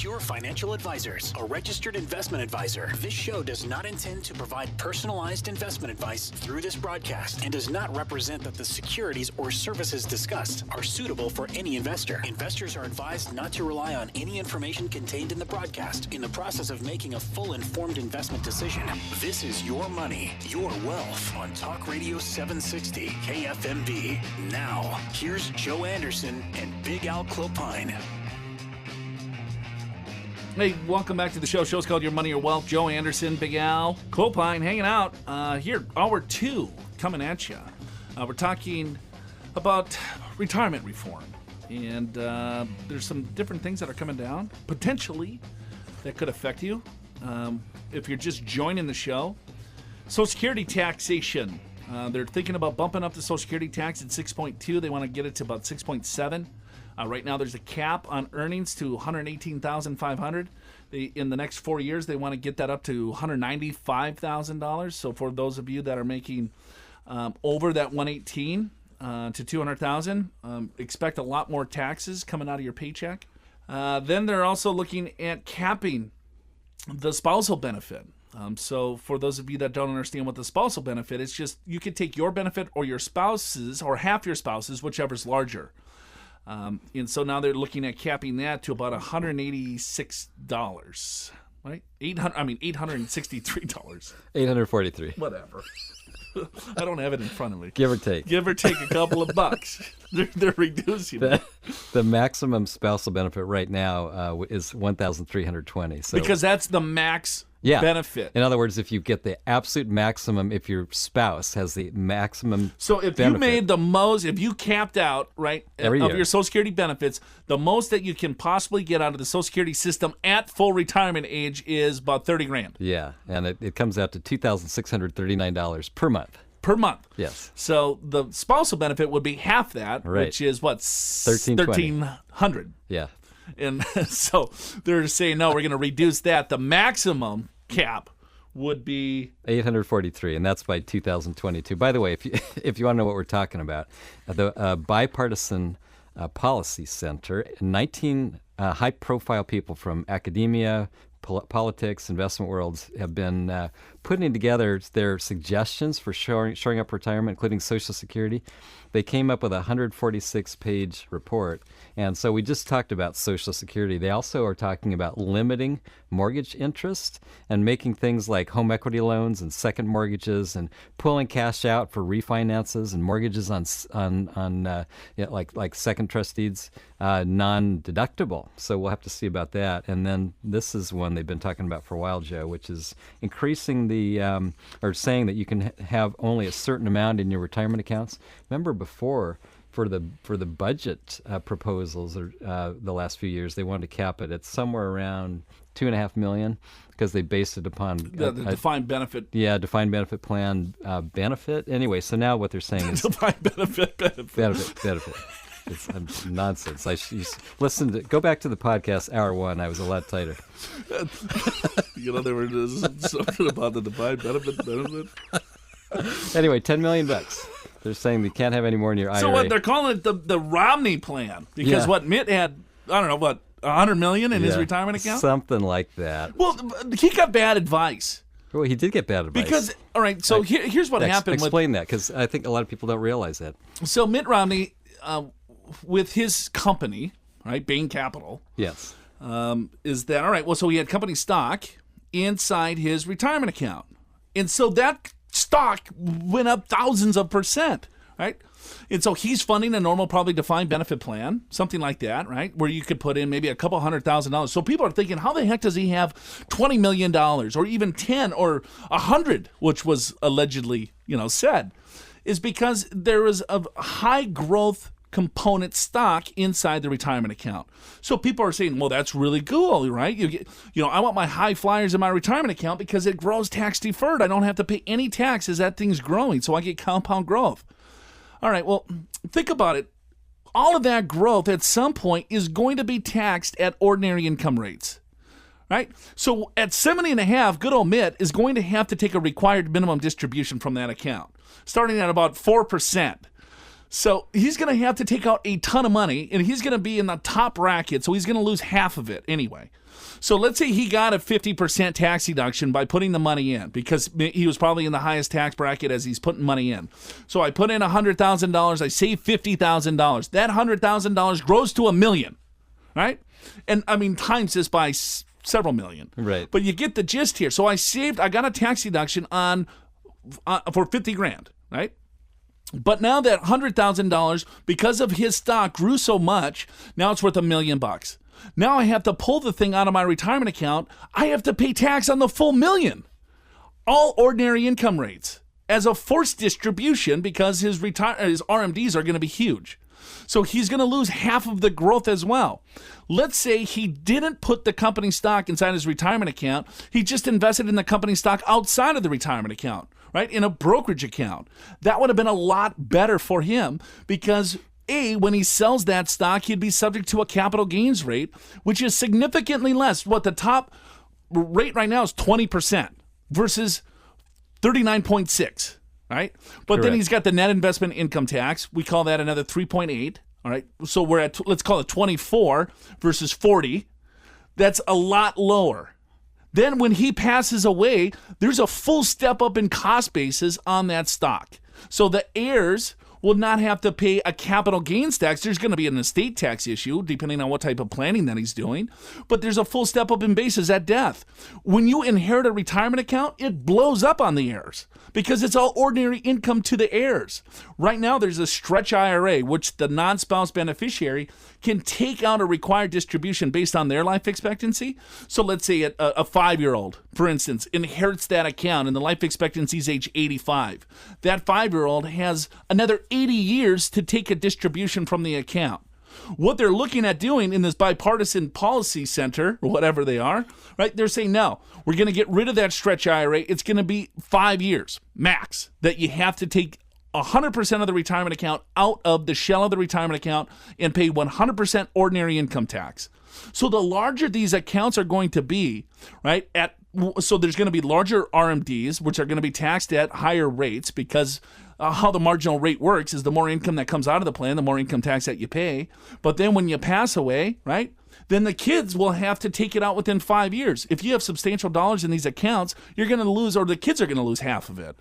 Pure Financial Advisors, a registered investment advisor. This show does not intend to provide personalized investment advice through this broadcast and does not represent that the securities or services discussed are suitable for any investor. Investors are advised not to rely on any information contained in the broadcast in the process of making a full informed investment decision. This is Your Money, Your Wealth on Talk Radio 760 KFMB. Now, here's Joe Anderson and Big Al Clopine. Hey, welcome back to the show. Show's called Your Money, Your Wealth. Joe Anderson, Big Al, Clopine hanging out here. Hour 2 coming at you. We're talking about retirement reform. And there's some different things that are coming down, potentially, that could affect you. If you're just joining the show, Social Security taxation. They're thinking about bumping up the Social Security tax at 6.2. They want to get it to about 6.7. Right now, there's a cap on earnings to $118,500. In the next 4 years, they want to get that up to $195,000. So for those of you that are making over that 118 to 200,000, expect a lot more taxes coming out of your paycheck. Then they're also looking at capping the spousal benefit. So for those of you that don't understand what the spousal benefit is, just you could take your benefit or your spouse's or half your spouse's, whichever's larger. And so now they're looking at capping that to about $186, right? $863. $843. Whatever. I don't have it in front of me. Give or take. Give or take a couple of bucks. They're reducing it. The maximum spousal benefit right now is $1,320. So because that's the max benefit. In other words, if you get the absolute maximum, if your spouse has the maximum So if benefit, you made the most, if you capped out, right, Every of year. your Social Security benefits, the most that you can possibly get out of the Social Security system at full retirement age is about $30,000. Yeah, and it comes out to $2,639 per month. Per month. Yes. So the spousal benefit would be half that, Right. which is what? $1,300. Yeah. And so they're saying, no, we're going to reduce that. The maximum cap would be $843, and that's by 2022. By the way, if you want to know what we're talking about, the Bipartisan Policy Center, 19 high-profile people from academia, politics, investment worlds have been putting together their suggestions for shoring up retirement, including Social Security. They came up with a 146-page report. And so we just talked about Social Security. They also are talking about limiting mortgage interest and making things like home equity loans and second mortgages and pulling cash out for refinances and mortgages on like second trust deeds non-deductible. So we'll have to see about that. And then this is one they've been talking about for a while, Joe, which is increasing or saying that you can have only a certain amount in your retirement accounts. Remember before, for the budget proposals the last few years, they wanted to cap it at somewhere around $2.5 million because they based it upon the defined benefit. Yeah, defined benefit plan benefit. Anyway, so now what they're saying is defined benefit. Benefit. It's nonsense. Go back to the podcast, hour 1. I was a lot tighter. There was something about the defined benefit. Anyway, $10 million. They're saying they can't have any more in your IRA. So what they're calling it the Romney plan because what Mitt had, I don't know what, $100 million in his retirement account, something like that. Well, he got bad advice. Well, he did get bad advice. Because, all right, so here's what happened. Explain that, because I think a lot of people don't realize that. So Mitt Romney, with his company, right, Bain Capital, yes, is that, all right, well, so he had company stock inside his retirement account. And so that stock went up thousands of %, right? And so he's funding a normal, probably defined benefit plan, something like that, right? Where you could put in maybe a couple $100,000. So people are thinking, how the heck does he have $20 million or even 10 or 100, which was allegedly, said, is because there is a high growth component stock inside the retirement account. So people are saying, well, that's really cool, right? I want my high flyers in my retirement account because it grows tax deferred. I don't have to pay any tax as that thing's growing, so I get compound growth. All right, well, think about it. All of that growth at some point is going to be taxed at ordinary income rates, right? So at 70.5, good old Mitt is going to have to take a required minimum distribution from that account, starting at about 4%. So he's going to have to take out a ton of money, and he's going to be in the top bracket, so he's going to lose half of it anyway. So let's say he got a 50% tax deduction by putting the money in, because he was probably in the highest tax bracket as he's putting money in. So I put in $100,000, I save $50,000. That $100,000 grows to $1 million, right? And I mean, times this by several million. Right. But you get the gist here. So I got a tax deduction for 50 grand, right? But now that $100,000, because of his stock grew so much, now it's worth $1 million. Now I have to pull the thing out of my retirement account. I have to pay tax on the full $1 million. All ordinary income rates as a forced distribution, because his RMDs are going to be huge. So he's going to lose half of the growth as well. Let's say he didn't put the company stock inside his retirement account. He just invested in the company stock outside of the retirement account, right? In a brokerage account. That would have been a lot better for him, because when he sells that stock, he'd be subject to a capital gains rate, which is significantly less. What the top rate right now is 20% versus 39.6%. Right? But Correct. Then he's got the net investment income tax. We call that another 3.8. All right. So we're at, let's call it 24 versus 40. That's a lot lower. Then when he passes away, there's a full step up in cost basis on that stock. So the heirs will not have to pay a capital gains tax. There's going to be an estate tax issue, depending on what type of planning that he's doing. But there's a full step up in basis at death. When you inherit a retirement account, it blows up on the heirs, because it's all ordinary income to the heirs. Right now, there's a stretch IRA, which the non-spouse beneficiary can take out a required distribution based on their life expectancy. So let's say a 5-year-old, for instance, inherits that account and the life expectancy is age 85. That 5-year-old has another 80 years to take a distribution from the account. What they're looking at doing in this bipartisan policy center, or whatever they are, right? They're saying, no, we're going to get rid of that stretch IRA. It's going to be 5 years max that you have to take 100% of the retirement account out of the shell of the retirement account and pay 100% ordinary income tax. So the larger these accounts are going to be, right, so there's going to be larger RMDs, which are going to be taxed at higher rates, because how the marginal rate works is the more income that comes out of the plan, the more income tax that you pay. But then when you pass away, right, then the kids will have to take it out within 5 years. If you have substantial dollars in these accounts, you're going to lose, or the kids are going to lose half of it.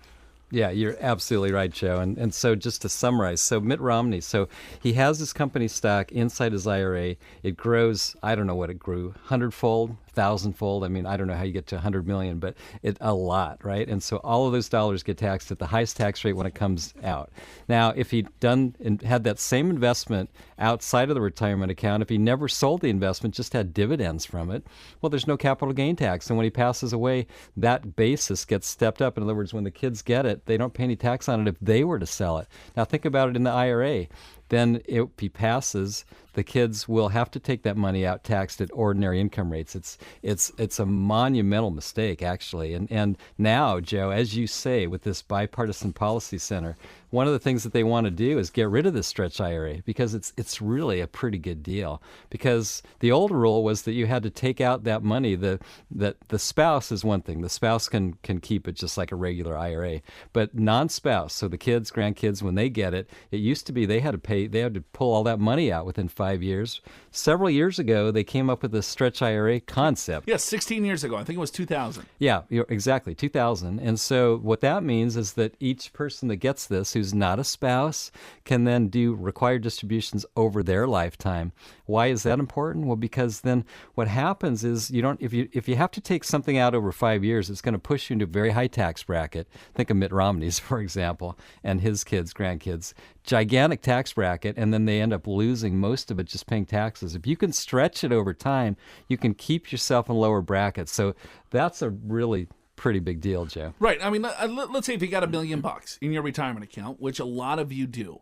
Yeah, you're absolutely right, Joe. And so just to summarize, so Mitt Romney, so he has his company stock inside his IRA. It grows, I don't know what it grew, 100-fold, 1,000-fold. I mean, I don't know how you get to 100 million, but it's a lot, right? And so all of those dollars get taxed at the highest tax rate when it comes out. Now, if he'd done and had that same investment outside of the retirement account, if he never sold the investment, just had dividends from it, well, there's no capital gain tax. And when he passes away, that basis gets stepped up. In other words, when the kids get it, they don't pay any tax on it if they were to sell it. Now, think about it in the IRA. Then if he passes, the kids will have to take that money out taxed at ordinary income rates. It's a monumental mistake, actually. And now, Joe, as you say, with this bipartisan policy center, one of the things that they want to do is get rid of this stretch IRA, because it's really a pretty good deal. Because the old rule was that you had to take out that money. That the spouse is one thing. The spouse can keep it just like a regular IRA. But non-spouse, so the kids, grandkids, when they get it, it used to be they had to pull all that money out within 5 years. Several years ago, they came up with this stretch IRA concept. Yeah, 16 years ago. I think it was 2000. Yeah, exactly, 2000. And so what that means is that each person that gets this, who's not a spouse, can then do required distributions over their lifetime. Why is that important? Well, because then what happens is if you have to take something out over 5 years, it's going to push you into a very high tax bracket. Think of Mitt Romney's, for example, and his kids, grandkids. Gigantic tax bracket, and then they end up losing most of it just paying taxes. If you can stretch it over time, you can keep yourself in lower brackets. So that's a really pretty big deal, Joe. Right. I mean, let's say if you got $1 million in your retirement account, which a lot of you do,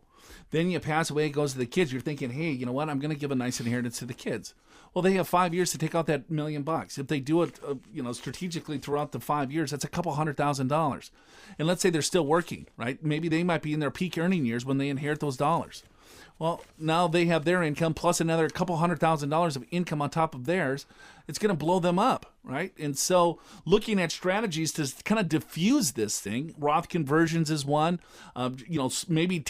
then you pass away, it goes to the kids. You're thinking, hey, you know what? I'm going to give a nice inheritance to the kids. Well, they have 5 years to take out that $1 million. If they do it, strategically throughout the 5 years, that's a couple $100,000. And let's say they're still working, right? Maybe they might be in their peak earning years when they inherit those dollars. Well, now they have their income plus another couple $100,000 of income on top of theirs. it's going to blow them up, right? And so looking at strategies to kind of diffuse this thing, Roth conversions is one. Maybe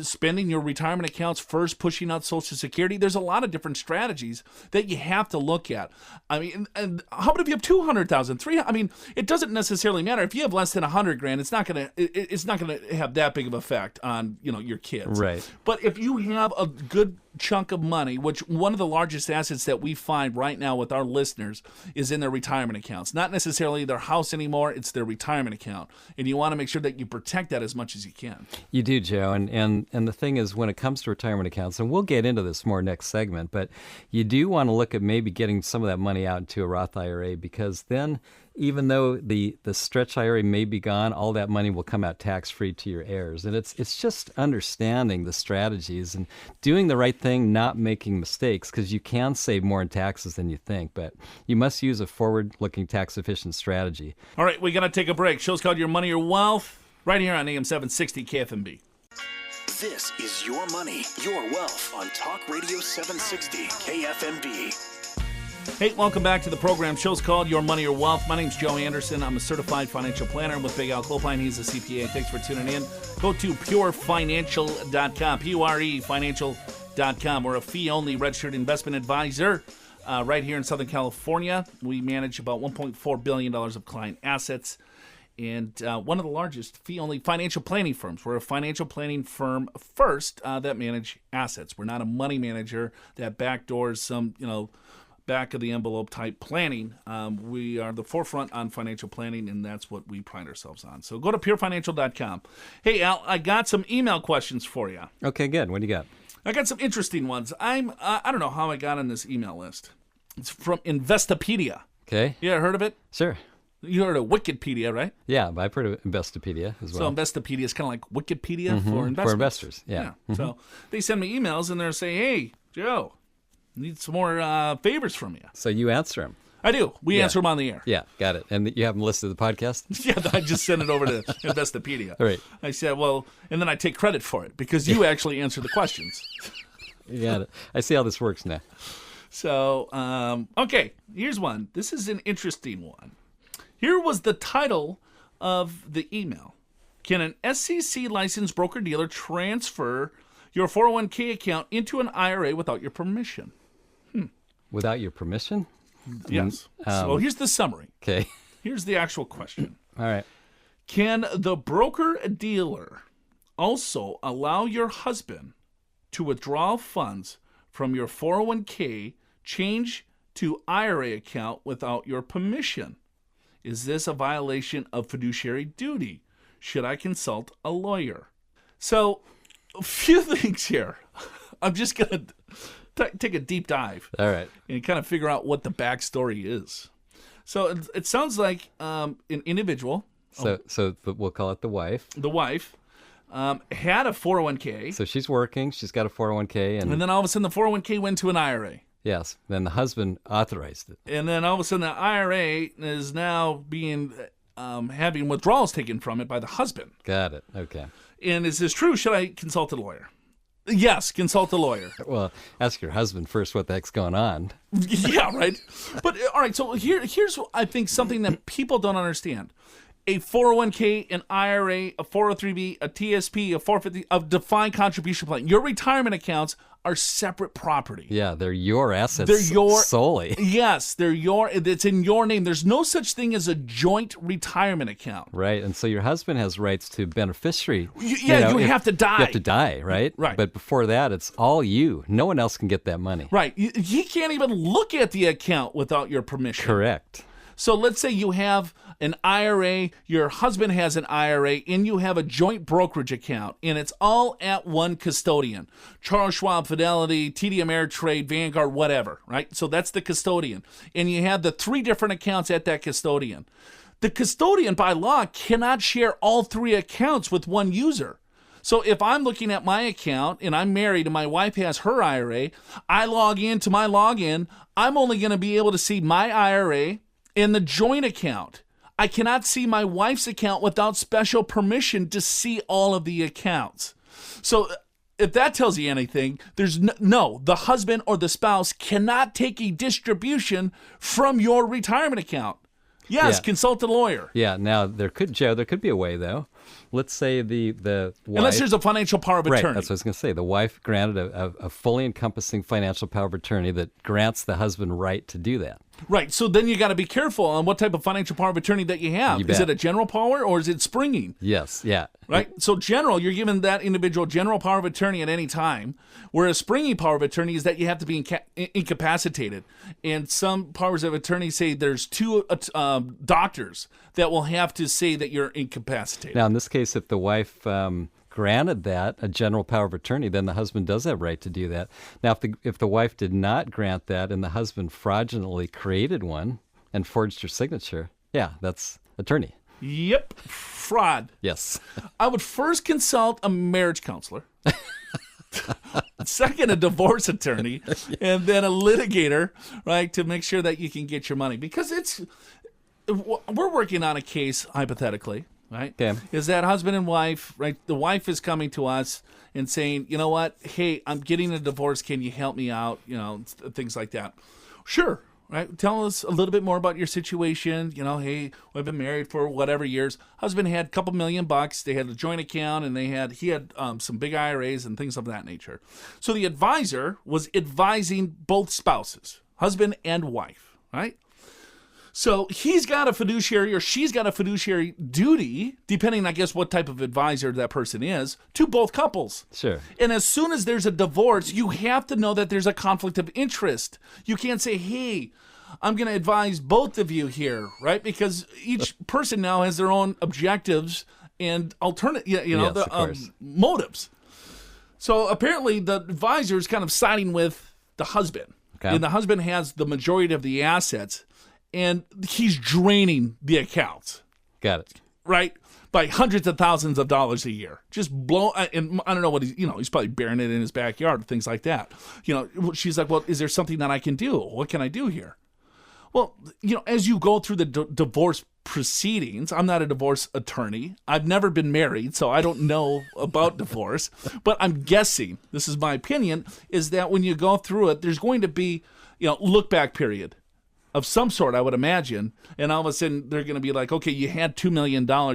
spending your retirement accounts first, pushing out Social Security. There's a lot of different strategies that you have to look at. I mean, and how about if you have 200,000, 300? I mean, it doesn't necessarily matter. If you have less than 100 grand, it's not going to have that big of an effect on, your kids. Right. But if you have a good chunk of money, which one of the largest assets that we find right now with our listeners is in their retirement accounts. Not necessarily their house anymore, it's their retirement account. And you want to make sure that you protect that as much as you can. You do, Joe. And the thing is, when it comes to retirement accounts, and we'll get into this more next segment, but you do want to look at maybe getting some of that money out into a Roth IRA, because then even though the stretch IRA may be gone, all that money will come out tax-free to your heirs. And it's just understanding the strategies and doing the right thing, not making mistakes, because you can save more in taxes than you think, but you must use a forward-looking tax-efficient strategy. All right, we got to take a break. Show's called Your Money, Your Wealth, right here on AM 760 KFMB. This is Your Money, Your Wealth on Talk Radio 760 KFMB. Hey, welcome back to the program. Show's called Your Money, Your Wealth. My name's Joe Anderson. I'm a certified financial planner with Big Al Clopine. He's a CPA. Thanks for tuning in. Go to purefinancial.com, purefinancial.com. We're a fee-only registered investment advisor right here in Southern California. We manage about $1.4 billion of client assets and one of the largest fee-only financial planning firms. We're a financial planning firm first that manage assets. We're not a money manager that backdoors some, back of the envelope type planning. We are the forefront on financial planning, and that's what we pride ourselves on. So go to purefinancial.com. Hey, Al, I got some email questions for you. Okay, good. What do you got? I got some interesting ones. I don't know how I got on this email list. It's from Investopedia. Okay. You ever heard of it? Sure. You heard of Wikipedia, right? Yeah, but I've heard of Investopedia as well. So Investopedia is kind of like Wikipedia for investors. For investors, yeah. Mm-hmm. So they send me emails, and they're saying, hey, Joe, need some more favors from you. So you answer them. I do. We answer them on the air. Yeah, got it. And you have them listed in the podcast? Yeah, I just sent it over to Investopedia. All right. I said, well, and then I take credit for it because you actually answer the questions. You got it. I see how this works now. So, okay, here's one. This is an interesting one. Here was the title of the email. Can an SEC licensed broker-dealer transfer your 401k account into an IRA without your permission? Without your permission? Yes. So here's the summary. Okay. Here's the actual question. All right. Can the broker-dealer also allow your husband to withdraw funds from your 401k, change to IRA account without your permission? Is this a violation of fiduciary duty? Should I consult a lawyer? So, a few things here. I'm just going to take a deep dive. All right. And kind of figure out what the backstory is. So, it sounds like an individual. So we'll call it the wife. The wife had a 401k. So she's working. She's got a 401k. And then all of a sudden the 401k went to an IRA. Yes. Then the husband authorized it. And then all of a sudden the IRA is now being having withdrawals taken from it by the husband. Got it. Okay. And is this true? Should I consult a lawyer? Yes, consult a lawyer. Well, ask your husband first what the heck's going on. Yeah, right. But all right, so here's I think something that people don't understand. A 401k, an IRA, a 403b, a TSP, a 450, a defined contribution plan. Your retirement accounts are separate property. Yeah, they're your assets. They're your solely. Yes, they're your. It's in your name. There's no such thing as a joint retirement account. Right, and so your husband has rights to beneficiary. You have to die. You have to die, right? Right. But before that, it's all you. No one else can get that money. Right. He can't even look at the account without your permission. Correct. So let's say you have an IRA, your husband has an IRA, and you have a joint brokerage account, and it's all at one custodian. Charles Schwab, Fidelity, TD Ameritrade, Vanguard, whatever, right? So that's the custodian. And you have the 3 different accounts at that custodian. The custodian, by law, cannot share all 3 accounts with one user. So if I'm looking at my account and I'm married and my wife has her IRA, I log into my login, I'm only going to be able to see my IRA in the joint account. I cannot see my wife's account without special permission to see all of the accounts. So if that tells you anything, there's no, the husband or the spouse cannot take a distribution from your retirement account. Yes, consult a lawyer. Yeah. Now there could be a way though. Let's say the wife, unless there's a financial power of attorney. Right, that's what I was going to say. The wife granted a fully encompassing financial power of attorney that grants the husband right to do that. Right. So then you got to be careful on what type of financial power of attorney that you have. You is bet. it a general power or is it springing? Yes. Yeah. Right. So general, you're giving that individual general power of attorney at any time, whereas springing power of attorney is that you have to be incapacitated. And some powers of attorney say there's two doctors that will have to say that you're incapacitated. Now, in this case, if the wife granted that a general power of attorney, then the husband does have right to do that. Now, if the wife did not grant that and the husband fraudulently created one and forged her signature, yeah, that's attorney. Yep, fraud. Yes. I would first consult a marriage counselor, second a divorce attorney, and then a litigator, right, to make sure that you can get your money. Because we're working on a case, hypothetically, right? Okay. Is that husband and wife, right? The wife is coming to us and saying, you know what? Hey, I'm getting a divorce. Can you help me out? You know, things like that. Sure. Right? Tell us a little bit more about your situation. You know, hey, we've been married for whatever years. Husband had a couple $1,000,000. They had a joint account, and he had some big IRAs and things of that nature. So the advisor was advising both spouses, husband and wife, right? So he's got a fiduciary or she's got a fiduciary duty, depending, I guess, what type of advisor that person is, to both couples. Sure. And as soon as there's a divorce, you have to know that there's a conflict of interest. You can't say, hey, I'm going to advise both of you here, right? Because each person now has their own objectives and motives. So apparently the advisor is kind of siding with the husband. Okay. And the husband has the majority of the assets. And he's draining the accounts. Got it. Right? By hundreds of thousands of dollars a year. Just blow, and I don't know what he's probably burying it in his backyard, things like that. She's like, well, is there something that I can do? What can I do here? Well, as you go through the divorce proceedings, I'm not a divorce attorney. I've never been married, so I don't know about divorce. But I'm guessing, this is my opinion, is that when you go through it, there's going to be, look back period of some sort, I would imagine, and all of a sudden they're going to be like, okay, you had $2 million, now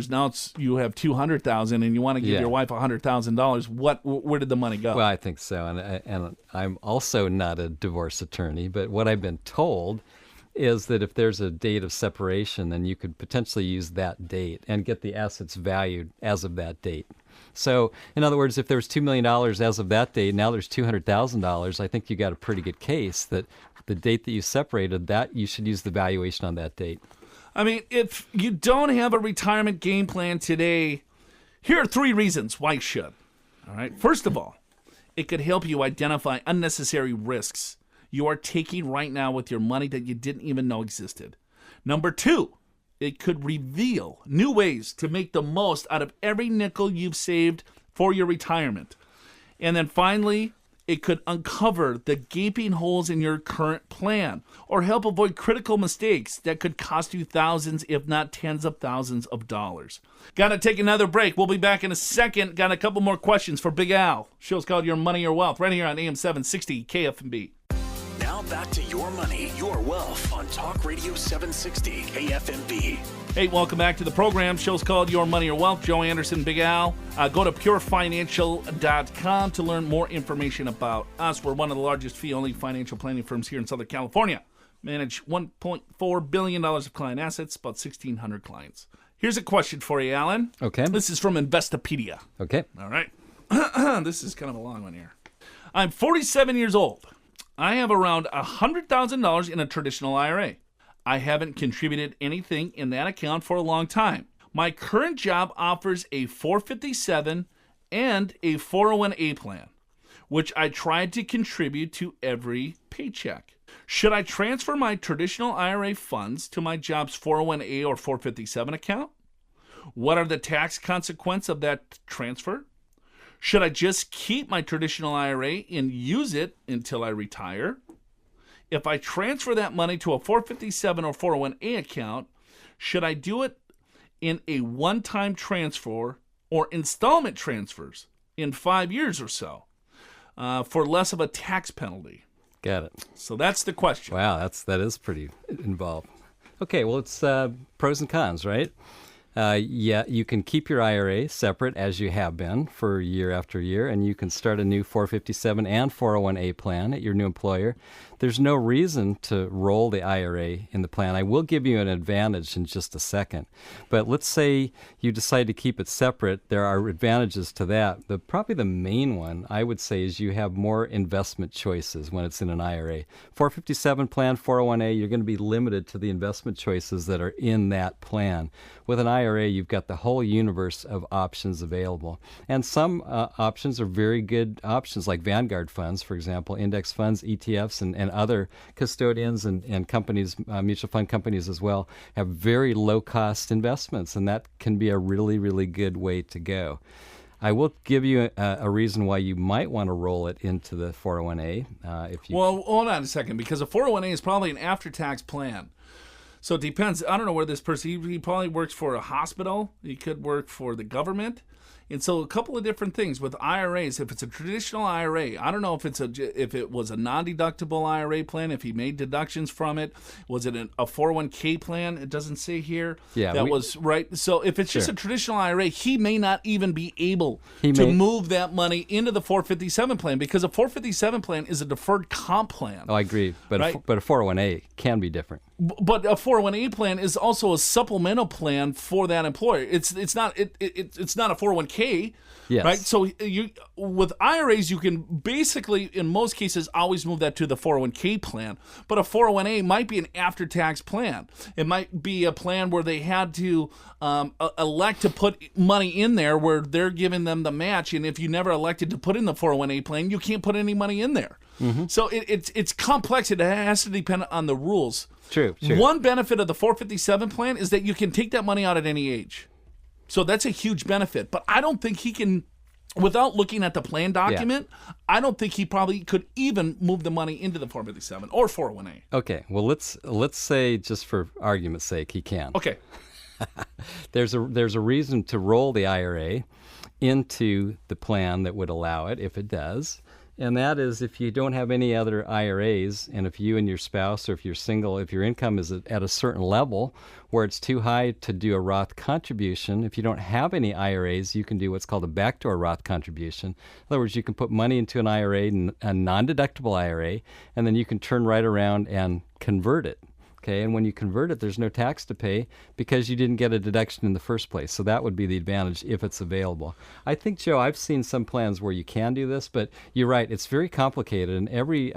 you have $200,000, and you want to give your wife $100,000. Where did the money go? Well, I think so, and I'm also not a divorce attorney, but what I've been told is that if there's a date of separation, then you could potentially use that date and get the assets valued as of that date. So, in other words, if there's $2 million as of that date, now there's $200,000, I think you got a pretty good case that the date that you separated, that you should use the valuation on that date. I mean, if you don't have a retirement game plan today, here are 3 reasons why you should. All right. First of all, it could help you identify unnecessary risks you are taking right now with your money that you didn't even know existed. Number 2, it could reveal new ways to make the most out of every nickel you've saved for your retirement. And then finally, it could uncover the gaping holes in your current plan or help avoid critical mistakes that could cost you thousands, if not tens of thousands of dollars. Got to take another break. We'll be back in a second. Got a couple more questions for Big Al. Show's called Your Money, Your Wealth, right here on AM 760 KFMB. Now back to Your Money, Your Wealth on Talk Radio 760 KFMB. Hey, welcome back to the program. Show's called Your Money, Your Wealth. Joe Anderson, Big Al. Go to purefinancial.com to learn more information about us. We're one of the largest fee-only financial planning firms here in Southern California. Manage $1.4 billion of client assets, about 1,600 clients. Here's a question for you, Alan. Okay. This is from Investopedia. Okay. All right. This is kind of a long one here. I'm 47 years old. I have around $100,000 in a traditional IRA. I haven't contributed anything in that account for a long time. My current job offers a 457 and a 401A plan, which I tried to contribute to every paycheck. Should I transfer my traditional IRA funds to my job's 401A or 457 account? What are the tax consequences of that transfer? Should I just keep my traditional IRA and use it until I retire? If I transfer that money to a 457 or 401A account, should I do it in a one-time transfer or installment transfers in 5 years or so? for less of a tax penalty? Got it. So that's the question. Wow, that is pretty involved. Okay, well, it's pros and cons, right? Yeah, you can keep your IRA separate as you have been for year after year, and you can start a new 457 and 401A plan at your new employer. There's no reason to roll the IRA in the plan. I will give you an advantage in just a second. But let's say you decide to keep it separate. There are advantages to that. Probably the main one, I would say, is you have more investment choices when it's in an IRA. 457 plan, 401A, you're going to be limited to the investment choices that are in that plan. With an IRA, you've got the whole universe of options available. And some options are very good options, like Vanguard funds, for example, index funds, ETFs, and other custodians and companies, mutual fund companies as well, have very low-cost investments, and that can be a really, really good way to go. I will give you a reason why you might want to roll it into the 401A. Well, hold on a second, because a 401A is probably an after-tax plan. So it depends. I don't know where this person, he probably works for a hospital. He could work for the government. And so a couple of different things with IRAs. If it's a traditional IRA, I don't know if it was a non-deductible IRA plan, if he made deductions from it. Was it a 401k plan? It doesn't say here. Yeah, was right. So if it's just a traditional IRA, he may not even be able to move that money into the 457 plan, because a 457 plan is a deferred comp plan. Oh, I agree. But right? But a 401A can be different. But a 401A plan is also a supplemental plan for that employer. It's not a 401k, yes. Right? So with IRAs, you can basically, in most cases, always move that to the 401k plan. But a 401A might be an after-tax plan. It might be a plan where they had to elect to put money in there where they're giving them the match. And if you never elected to put in the 401A plan, you can't put any money in there. Mm-hmm. So it's complex. It has to depend on the rules. True. One benefit of the 457 plan is that you can take that money out at any age. So that's a huge benefit. But I don't think he can, without looking at the plan document, I don't think he probably could even move the money into the 457 or 401A. Okay. Well, let's say, just for argument's sake, he can. Okay. There's a reason to roll the IRA into the plan that would allow it, if it does. And that is if you don't have any other IRAs, and if you and your spouse, or if you're single, if your income is at a certain level where it's too high to do a Roth contribution, if you don't have any IRAs, you can do what's called a backdoor Roth contribution. In other words, you can put money into an IRA, a non-deductible IRA, and then you can turn right around and convert it. Okay, and when you convert it, there's no tax to pay because you didn't get a deduction in the first place. So that would be the advantage if it's available. I think, Joe, I've seen some plans where you can do this, but you're right, it's very complicated, and every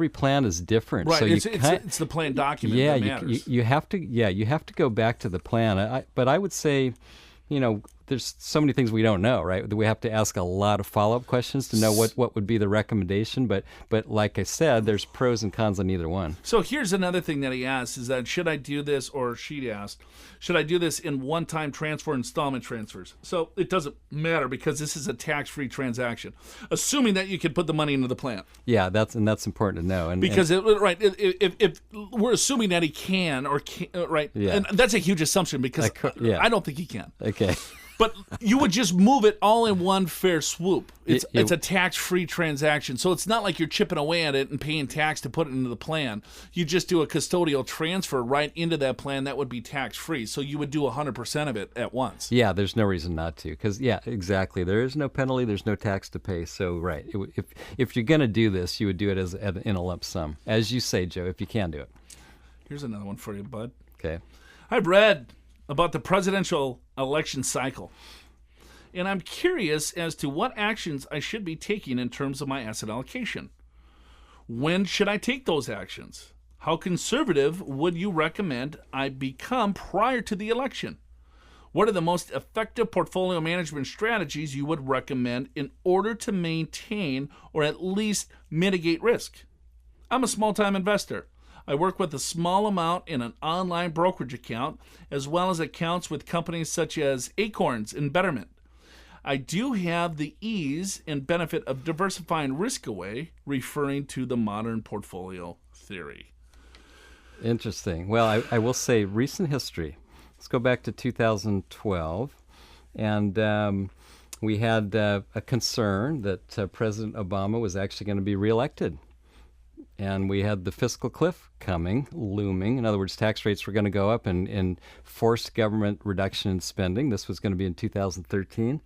plan is different. Right, so it's the plan document that matters. You have to go back to the plan. But I would say, there's so many things we don't know, right? We have to ask a lot of follow-up questions to know what would be the recommendation. But like I said, there's pros and cons on either one. So here's another thing that he asked is that should I do this, or she asked, should I do this in one-time transfer, installment transfers? So it doesn't matter because this is a tax-free transaction, assuming that you can put the money into the plan. Yeah, that's important to know. If we're assuming that he can, right? Yeah. And that's a huge assumption because I don't think he can. Okay. But you would just move it all in one fair swoop. It's a tax-free transaction. So it's not like you're chipping away at it and paying tax to put it into the plan. You just do a custodial transfer right into that plan. That would be tax-free. So you would do 100% of it at once. Yeah, there's no reason not to. Because, exactly. There is no penalty. There's no tax to pay. So, right. If you're going to do this, you would do it in a lump sum. As you say, Joe, if you can do it. Here's another one for you, bud. Okay. I've read about the presidential election cycle, and I'm curious as to what actions I should be taking in terms of my asset allocation. When should I take those actions? How conservative would you recommend I become prior to the election? What are the most effective portfolio management strategies you would recommend in order to maintain or at least mitigate risk? I'm a small-time investor. I work with a small amount in an online brokerage account, as well as accounts with companies such as Acorns and Betterment. I do have the ease and benefit of diversifying risk away, referring to the modern portfolio theory. Interesting. Well, I will say recent history. Let's go back to 2012. And we had a concern that President Obama was actually going to be reelected. And we had the fiscal cliff looming. In other words, tax rates were going to go up and forced government reduction in spending. This was going to be in 2013.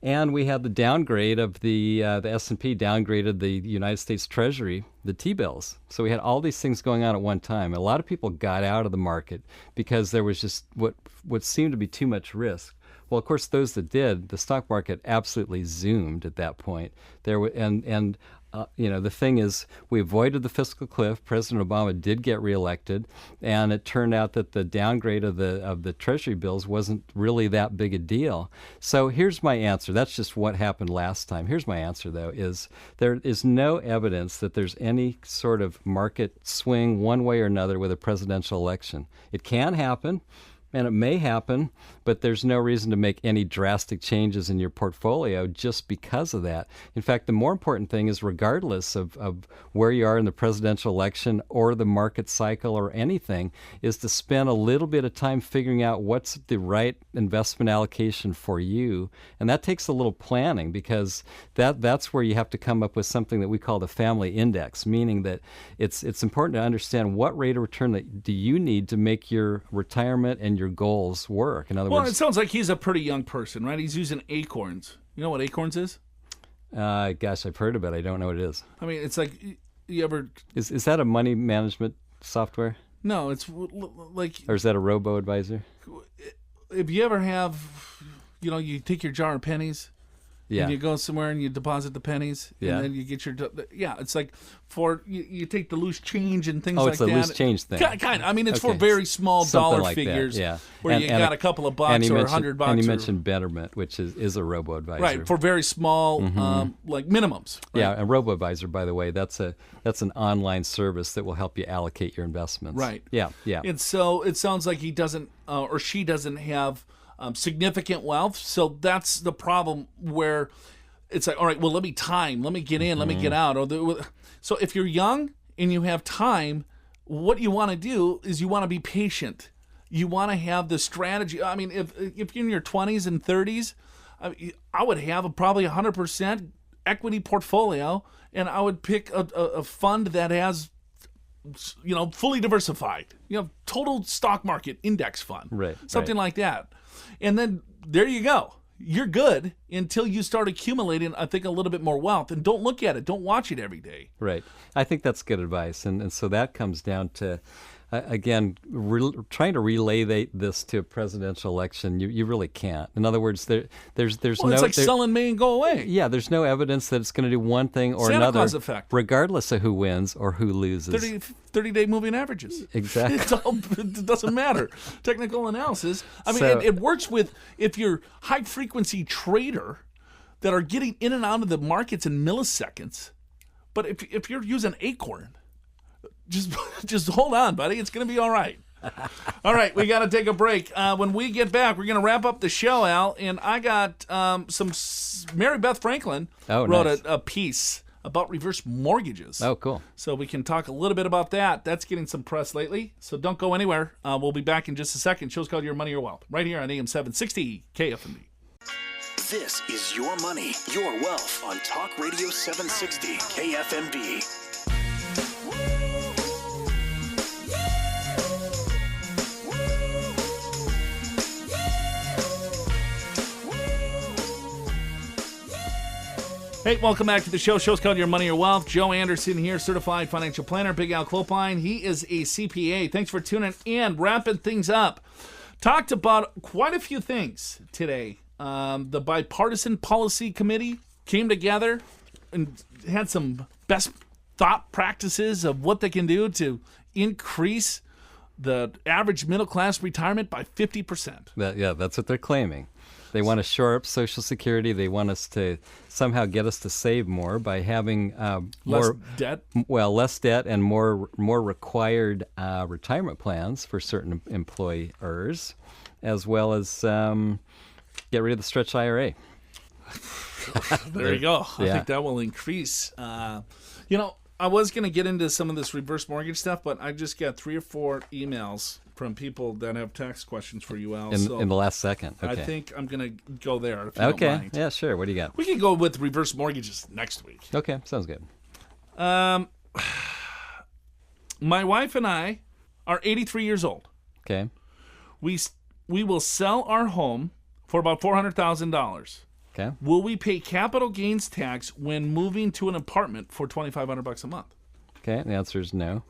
And we had the downgrade of the S&P downgraded the United States Treasury, the T-bills. So we had all these things going on at one time. A lot of people got out of the market because there was just what seemed to be too much risk. Well, of course, those that did, the stock market absolutely zoomed at that point. The thing is, we avoided the fiscal cliff. President Obama did get reelected, and it turned out that the downgrade of the Treasury bills wasn't really that big a deal. So here's my answer. That's just what happened last time. Here's my answer, though, is there is no evidence that there's any sort of market swing one way or another with a presidential election. It can happen, and it may happen, but there's no reason to make any drastic changes in your portfolio just because of that. In fact, the more important thing is, regardless of where you are in the presidential election or the market cycle or anything, is to spend a little bit of time figuring out what's the right investment allocation for you. And that takes a little planning, because that's where you have to come up with something that we call the family index, meaning that it's important to understand what rate of return that do you need to make your retirement and your goals work. In other words, it sounds like he's a pretty young person, right? He's using Acorns. You know what Acorns is? Gosh, I've heard about it. I don't know what it is. I mean, it's like, you ever... Is that a money management software? No, it's like... Or is that a robo-advisor? If you ever have, you take your jar of pennies, and you go somewhere and you deposit the pennies, and then you get your... it's like you take the loose change and things like that. Oh, it's a loose change thing. Kind of. I mean, it's for very small dollar like figures, that, where you got a couple of bucks or $100 bucks. And you mentioned Betterment, which is a robo-advisor. Right, for very small, like minimums. Right? Yeah, and robo-advisor, by the way, that's an online service that will help you allocate your investments. Right. Yeah. And so it sounds like he doesn't, or she doesn't have significant wealth. So that's the problem, where it's like, all right, well, let me get in, let me get out. So if you're young and you have time, what you want to do is you want to be patient. You want to have the strategy. I mean, if you're in your 20s and 30s, I would have probably 100% equity portfolio, and I would pick a fund that has, fully diversified, total stock market index fund, something like that. And then there you go. You're good until you start accumulating, I think, a little bit more wealth. And don't look at it. Don't watch it every day. Right. I think that's good advice. And so that comes down to, again, trying to relay this to a presidential election. You really can't. In other words, there's it's no... It's like selling May and go away. Yeah, there's no evidence that it's going to do one thing or Santa another, Claus effect. Regardless of who wins or who loses. 30-day moving averages. Exactly. It doesn't matter. Technical analysis. I mean, it works if you're high-frequency trader that are getting in and out of the markets in milliseconds. But if you're using Acorn, just hold on, buddy. It's going to be all right. All right, we got to take a break. When we get back, we're going to wrap up the show, Al. And I got Mary Beth Franklin wrote a piece about reverse mortgages. Oh, cool. So we can talk a little bit about that. That's getting some press lately. So don't go anywhere. We'll be back in just a second. Show's called Your Money, Your Wealth, right here on AM 760 KFMB. This is Your Money, Your Wealth on Talk Radio 760 KFMB. Hey, welcome back to the show. Show's called Your Money, Your Wealth. Joe Anderson here, certified financial planner. Big Al Clopine, he is a CPA. Thanks for tuning in. Wrapping things up. Talked about quite a few things today. The Bipartisan Policy Committee came together and had some best thought practices of what they can do to increase the average middle class retirement by 50%. That's what they're claiming. They want to shore up Social Security. They want us to somehow get us to save more by having less debt. Well, less debt and more required retirement plans for certain employers, as well as get rid of the stretch IRA. There you go. I think that will increase. I was going to get into some of this reverse mortgage stuff, but I just got 3 or 4 emails from people that have tax questions for you, Al. In the last second. Okay. I think I'm going to go there if you don't mind. Yeah, sure. What do you got? We can go with reverse mortgages next week. Okay, sounds good. My wife and I are 83 years old. Okay. We will sell our home for about $400,000. Okay. Will we pay capital gains tax when moving to an apartment for $2,500 a month? Okay, the answer is no.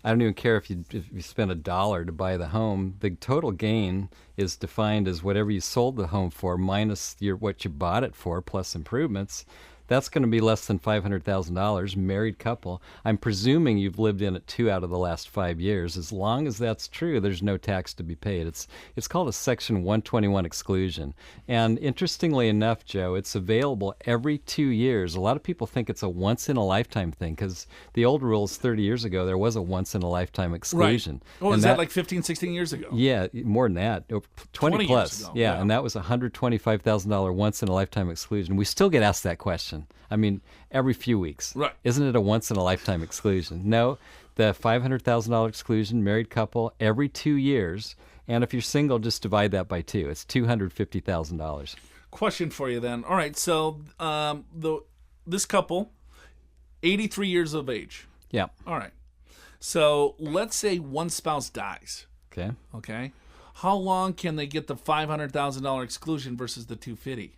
I don't even care if you spend $1 to buy the home. The total gain is defined as whatever you sold the home for minus what you bought it for plus improvements. That's going to be less than $500,000, married couple. I'm presuming you've lived in it 2 out of the last 5 years. As long as that's true, there's no tax to be paid. It's called a Section 121 exclusion. And interestingly enough, Joe, it's available every 2 years. A lot of people think it's a once-in-a-lifetime thing because the old rules 30 years ago, there was a once-in-a-lifetime exclusion. Right. Oh, is that like 15, 16 years ago? Yeah, more than that. 20 plus. Years ago. Yeah, and that was a $125,000 once-in-a-lifetime exclusion. We still get asked that question. I mean, every few weeks. Right. Isn't it a once-in-a-lifetime exclusion? No, the $500,000 exclusion, married couple, every 2 years. And if you're single, just divide that by 2. It's $250,000. Question for you then. All right, so this couple, 83 years of age. Yeah. All right. So let's say one spouse dies. Okay. Okay. How long can they get the $500,000 exclusion versus the $250,000?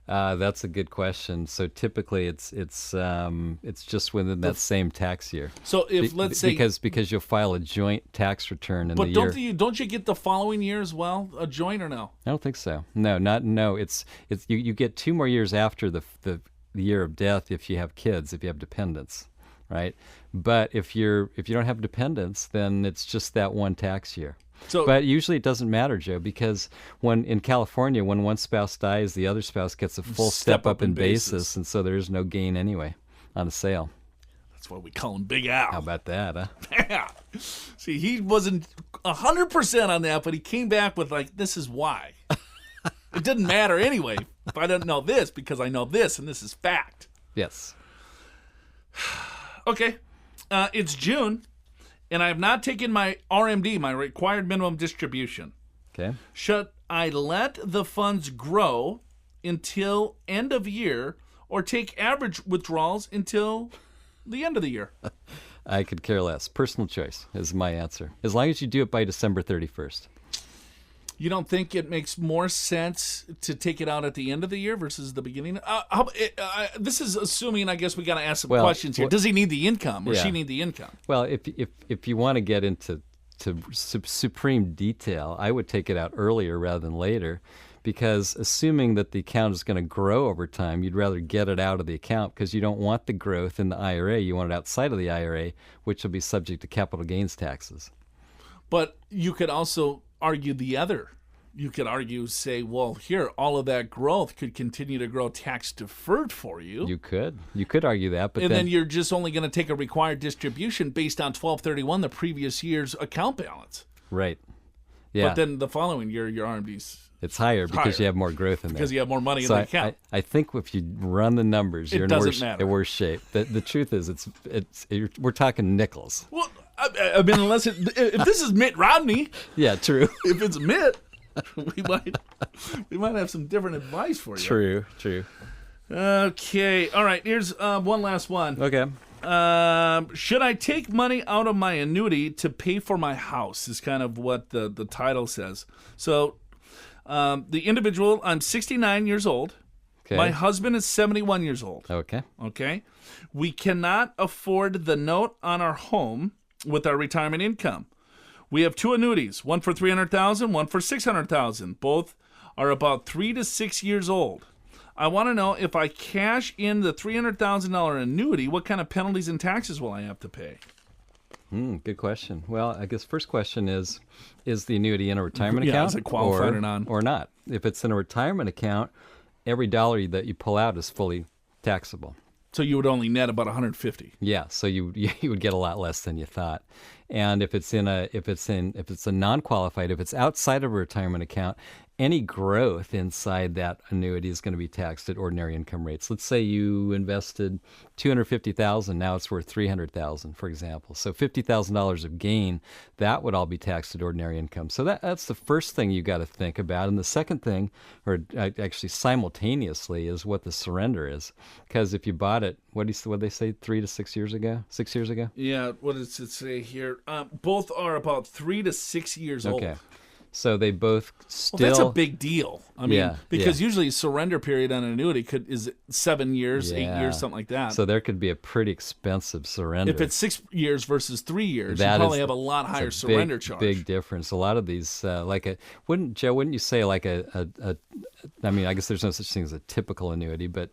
That's a good question. So typically, it's just within that same tax year. So if let's say because you'll file a joint tax return in the year. But don't you get the following year as well, a joint or no? I don't think so. No. It's you get 2 more years after the year of death if you have kids, if you have dependents, right? But if you don't have dependents, then it's just that one tax year. But usually it doesn't matter, Joe, because in California, when one spouse dies, the other spouse gets a full step up in basis, and so there is no gain anyway on a sale. That's why we call him Big Al. How about that, huh? Yeah. See, he wasn't 100% on that, but he came back with this is why. It didn't matter anyway if I didn't know this because I know this, and this is fact. Yes. Okay. It's June. And I have not taken my RMD, my required minimum distribution. Okay. Should I let the funds grow until end of year or take average withdrawals until the end of the year? I could care less. Personal choice is my answer. As long as you do it by December 31st. You don't think it makes more sense to take it out at the end of the year versus the beginning? This is assuming, I guess we got to ask some questions here. Does he need the income or she need the income? Well, if you want to get into supreme detail, I would take it out earlier rather than later because assuming that the account is going to grow over time, you'd rather get it out of the account because you don't want the growth in the IRA. You want it outside of the IRA, which will be subject to capital gains taxes. But you could also argue the other. You could say, well, here, all of that growth could continue to grow tax deferred for you. You could argue that, but then you're just only going to take a required distribution based on 1231, the previous year's account balance. Right. Yeah. But then the following year, your RMD's it's higher because you have more growth in there. Because you have more money in the account. I think if you run the numbers, you're in worse shape. The truth is, we're talking nickels. Well, I mean, if this is Mitt Romney, yeah, true. If it's Mitt, we might have some different advice for you. True. Okay, all right. Here's one last one. Okay. Should I take money out of my annuity to pay for my house? Is kind of what the title says. So, the individual, I'm 69 years old. Okay. My husband is 71 years old. Okay. We cannot afford the note on our home with our retirement income. We have 2 annuities, one for $300,000, one for $600,000. Both are about 3 to 6 years old. I want to know if I cash in the $300,000 annuity, what kind of penalties and taxes will I have to pay? Good question. Well, I guess first question is the annuity in a retirement account is it qualified or not? If it's in a retirement account, every dollar that you pull out is fully taxable. So you would only net about $150. Yeah, so you would get a lot less than you thought. And if it's a non-qualified, if it's outside of a retirement account, any growth inside that annuity is going to be taxed at ordinary income rates. Let's say you invested $250,000, now it's worth $300,000, for example. So $50,000 of gain, that would all be taxed at ordinary income. So that's the first thing you got to think about. And the second thing, or actually simultaneously, is what the surrender is. Because if you bought it, what did they say, 3 to 6 years ago? 6 years ago? Yeah, what does it say here? Both are about 3 to 6 years old. Okay. So they both still... Well, that's a big deal. I mean, Yeah, because yeah. usually surrender period on an annuity is 7 years, 8 Yeah. years, something like that. So there could be a pretty expensive surrender. If it's 6 years versus 3 years, That you probably is- have a lot higher It's a surrender big, charge. Big difference. A lot of these, wouldn't you say like I mean, I guess there's no such thing as a typical annuity, but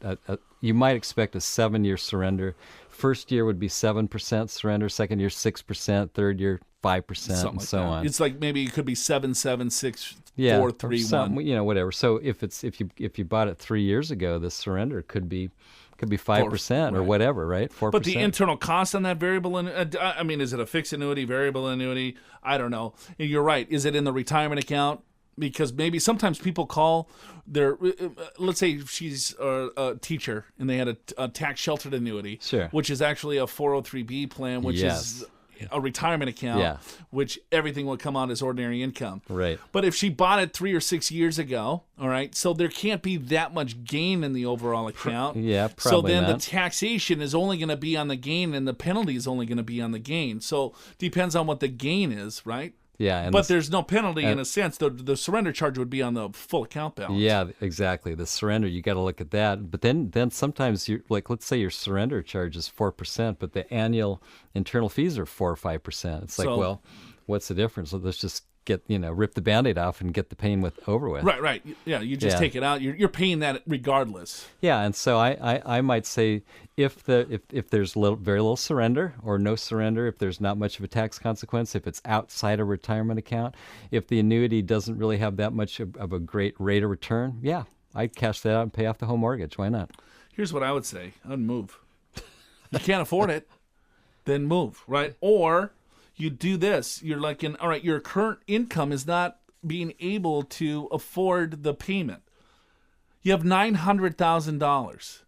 you might expect a 7-year surrender. First year would be 7% surrender, second year 6%, third year 5%, Something and like so that. on. It's like maybe it could be 7, 7, 6, Yeah, 4, or 3, some- 1. whatever. So if you bought it 3 years ago, the surrender could be 5% or right. whatever, right? 4%. But the internal cost on that variable, I mean, is it a fixed annuity, variable annuity? I don't know. And you're right. Is it in the retirement account? Because maybe sometimes people call their, let's say she's a teacher and they had a tax sheltered annuity, Sure. which is actually a 403B plan, which Yes. is a retirement account, Yeah. which everything would come out as ordinary income. Right. But if she bought it 3 or 6 years ago, all right, so there can't be that much gain in the overall account. Yeah, So probably then not. the taxation is only going to be on the gain and the penalty is only going to be on the gain. So depends on what the gain is, right? Yeah, and But the- there's no penalty in a sense. The surrender charge would be on the full account balance. Yeah, exactly. The surrender, you got to look at that. But then sometimes you like, let's say your surrender charge is 4%, but the annual internal fees are 4 or 5%. It's like, So- well, what's the difference? Let's just rip the Band-Aid off and get the pain over with. Right. Yeah, you just Yeah. take it out. You're paying that regardless. Yeah, and so I might say if there's very little surrender or no surrender, if there's not much of a tax consequence, if it's outside a retirement account, if the annuity doesn't really have that much of a great rate of return, yeah, I'd cash that out and pay off the home mortgage. Why not? Here's what I would say. I'd move. You can't afford it, then move, right? Or you do this. You're like, all right, your current income is not being able to afford the payment. You have $900,000.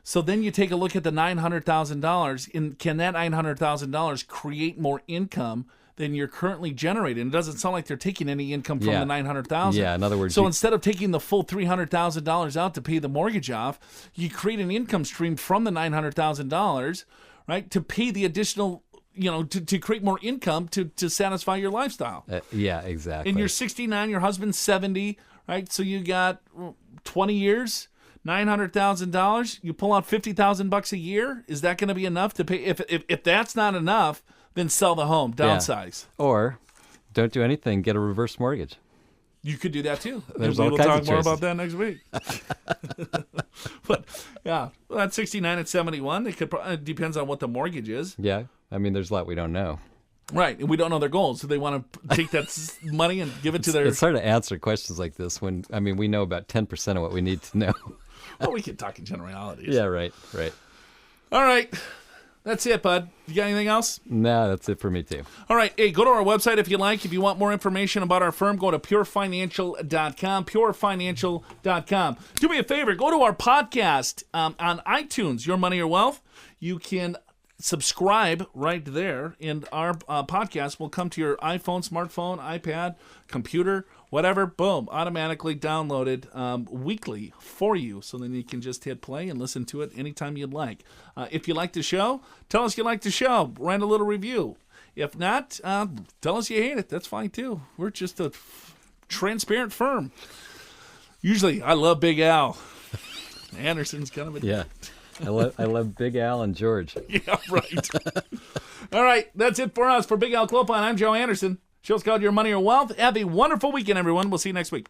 So then you take a look at the $900,000, and can that $900,000 create more income than you're currently generating? It doesn't sound like they're taking any income from Yeah. the $900,000. Yeah, in other words, so you- instead of taking the full $300,000 out to pay the mortgage off, you create an income stream from the $900,000, right, to pay the additional, to create more income to satisfy your lifestyle. Yeah, exactly. And you're 69, your husband's 70, right? So you got 20 years, $900,000. You pull out $50,000 a year. Is that going to be enough to pay? If that's not enough, then sell the home, downsize. Or don't do anything, get a reverse mortgage. You could do that too. There's Maybe all we'll kinds talk of more choices. about that next week. But yeah, well, at 69 and 71, it depends on what the mortgage is. Yeah, I mean, there's a lot we don't know. Right, and we don't know their goals, so they want to take that money and give it to their. It's hard to answer questions like this when, I mean, we know about 10% of what we need to know. Well, we can talk in generalities. Yeah, right. All right, that's it, bud. You got anything else? No, that's it for me too. All right. Hey, go to our website if you like. If you want more information about our firm, go to purefinancial.com, purefinancial.com. Do me a favor. Go to our podcast on iTunes, Your Money or Wealth. You can subscribe right there, and our podcast will come to your iPhone, smartphone, iPad, computer, whatever. Boom, automatically downloaded weekly for you. So then you can just hit play and listen to it anytime you'd like. If you like the show, tell us you like the show. Write a little review. If not, tell us you hate it. That's fine too. We're just a transparent firm. Usually, I love Big Al. Anderson's kind of a... Yeah. I love Big Al and George. Yeah, right. All right, that's it for us. For Big Al Clopine, I'm Joe Anderson. Show's called Your Money or Wealth. Have a wonderful weekend, everyone. We'll see you next week.